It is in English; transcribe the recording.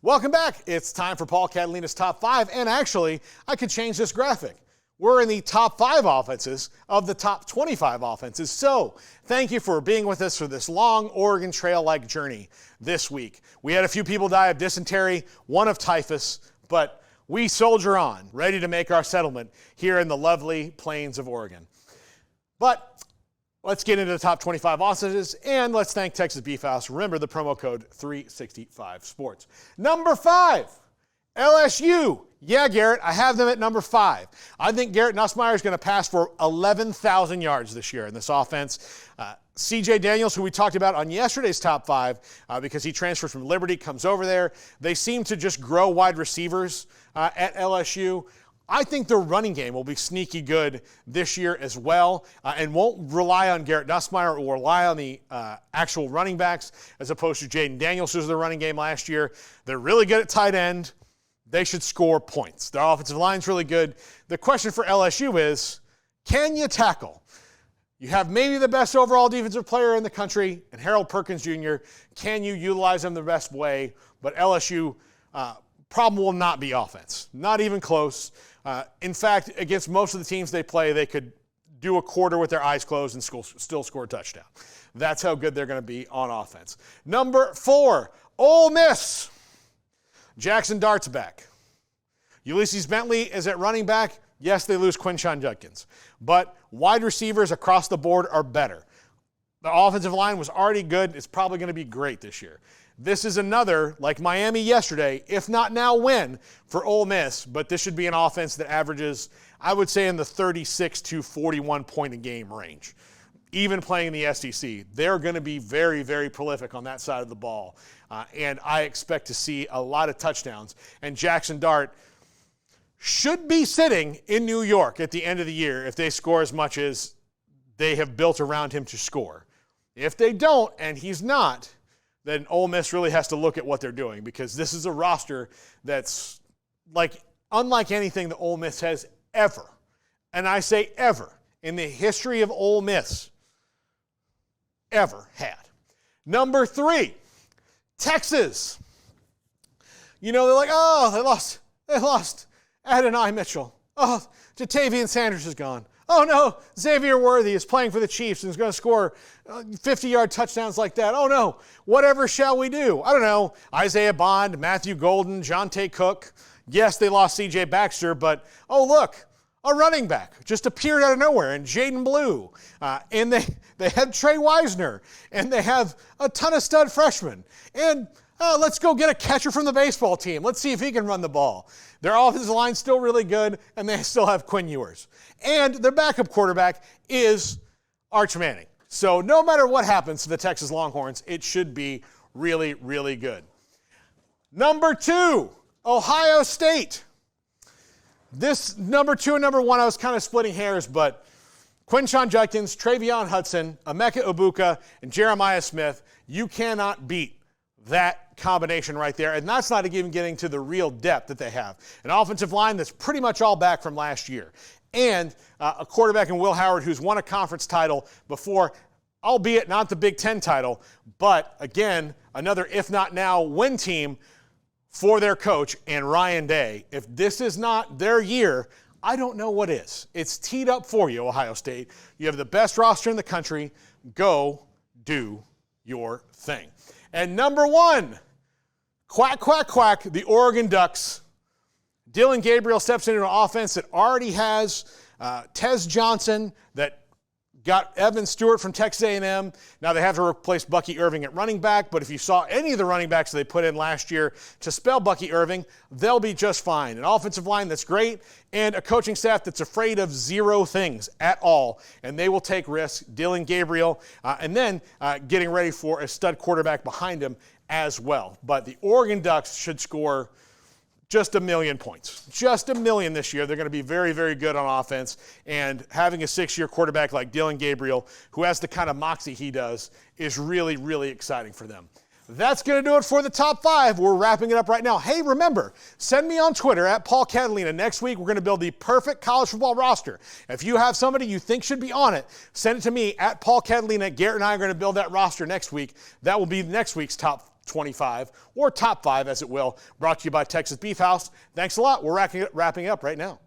Welcome back. It's time for Paul Catalina's Top 5, and actually, I could change this graphic. We're in the top 5 offenses of the top 25 offenses, so thank you for being with us for this long Oregon Trail-like journey this week. We had a few people die of dysentery, one of typhus, but we soldier on, ready to make our settlement here in the lovely plains of Oregon. But let's get into the top 25 offenses, and let's thank Texas Beef House. Remember the promo code 365sports. Number 5, LSU. Yeah, Garrett, I have them at number 5. I think Garrett Nussmeier is going to pass for 11,000 yards this year in this offense. C.J. Daniels, who we talked about on yesterday's top 5, because he transferred from Liberty, comes over there. They seem to just grow wide receivers at LSU. I think their running game will be sneaky good this year as well, and won't rely on Garrett Nussmeier or rely on the actual running backs as opposed to Jaden Daniels, who was their running game last year. They're really good at tight end. They should score points. Their offensive line's really good. The question for LSU is, can you tackle? You have maybe the best overall defensive player in the country, and Harold Perkins Jr. Can you utilize him the best way? But LSU problem will not be offense. Not even close. In fact, against most of the teams they play, they could do a quarter with their eyes closed and still score a touchdown. That's how good they're going to be on offense. Number 4, Ole Miss. Jackson Dart's back. Ulysses Bentley is at running back. Yes, they lose Quinshon Judkins. But wide receivers across the board are better. The offensive line was already good. It's probably going to be great this year. This is another, like Miami yesterday, if not now win, for Ole Miss. But this should be an offense that averages, I would say, in the 36 to 41 point a game range. Even playing in the SEC, they're going to be very, very prolific on that side of the ball. And I expect to see a lot of touchdowns. And Jackson Dart should be sitting in New York at the end of the year if they score as much as they have built around him to score. If they don't, and he's not, then Ole Miss really has to look at what they're doing, because this is a roster that's unlike anything that Ole Miss has ever, and I say ever, in the history of Ole Miss ever had. Number 3, Texas. You know, they're like, oh, they lost Adonai Mitchell. Oh, Jatavian Sanders is gone. Oh, no, Xavier Worthy is playing for the Chiefs and is going to score 50-yard touchdowns like that. Oh, no, whatever shall we do? I don't know. Isaiah Bond, Matthew Golden, Jonte Cook. Yes, they lost C.J. Baxter, but, oh, look, a running back just appeared out of nowhere, and Jaden Blue. And they have Trey Wisner, and they have a ton of stud freshmen. And let's go get a catcher from the baseball team. Let's see if he can run the ball. Their offensive line's still really good, and they still have Quinn Ewers. And their backup quarterback is Arch Manning. So no matter what happens to the Texas Longhorns, it should be really, really good. Number 2, Ohio State. This number 2 and number 1, I was kind of splitting hairs, but Quinshon Judkins, Travion Hudson, Emeka Ibuka, and Jeremiah Smith, you cannot beat that combination right there. And that's not even getting to the real depth that they have. An offensive line that's pretty much all back from last year. And a quarterback in Will Howard who's won a conference title before, albeit not the Big Ten title, but again, another if not now win team for their coach and Ryan Day. If this is not their year, I don't know what is. It's teed up for you, Ohio State. You have the best roster in the country. Go do your thing. And number 1, quack, quack, quack, the Oregon Ducks. Dylan Gabriel steps into an offense that already has Tez Johnson, that got Evan Stewart from Texas A&M. Now they have to replace Bucky Irving at running back, but if you saw any of the running backs they put in last year to spell Bucky Irving, they'll be just fine. An offensive line that's great, and a coaching staff that's afraid of 0 things at all, and they will take risks. Dylan Gabriel, and then getting ready for a stud quarterback behind him as well. But the Oregon Ducks should score just 1 million points. Just 1 million this year. They're going to be very, very good on offense. And having a 6-year quarterback like Dylan Gabriel, who has the kind of moxie he does, is really, really exciting for them. That's going to do it for the top 5. We're wrapping it up right now. Hey, remember, send me on Twitter at Paul Catalina. Next week, we're going to build the perfect college football roster. If you have somebody you think should be on it, send it to me at Paul Catalina. Garrett and I are going to build that roster next week. That will be next week's top 25 or top 5 as it will. Brought to you by Texas Beef House. Thanks a lot. We're wrapping up right now.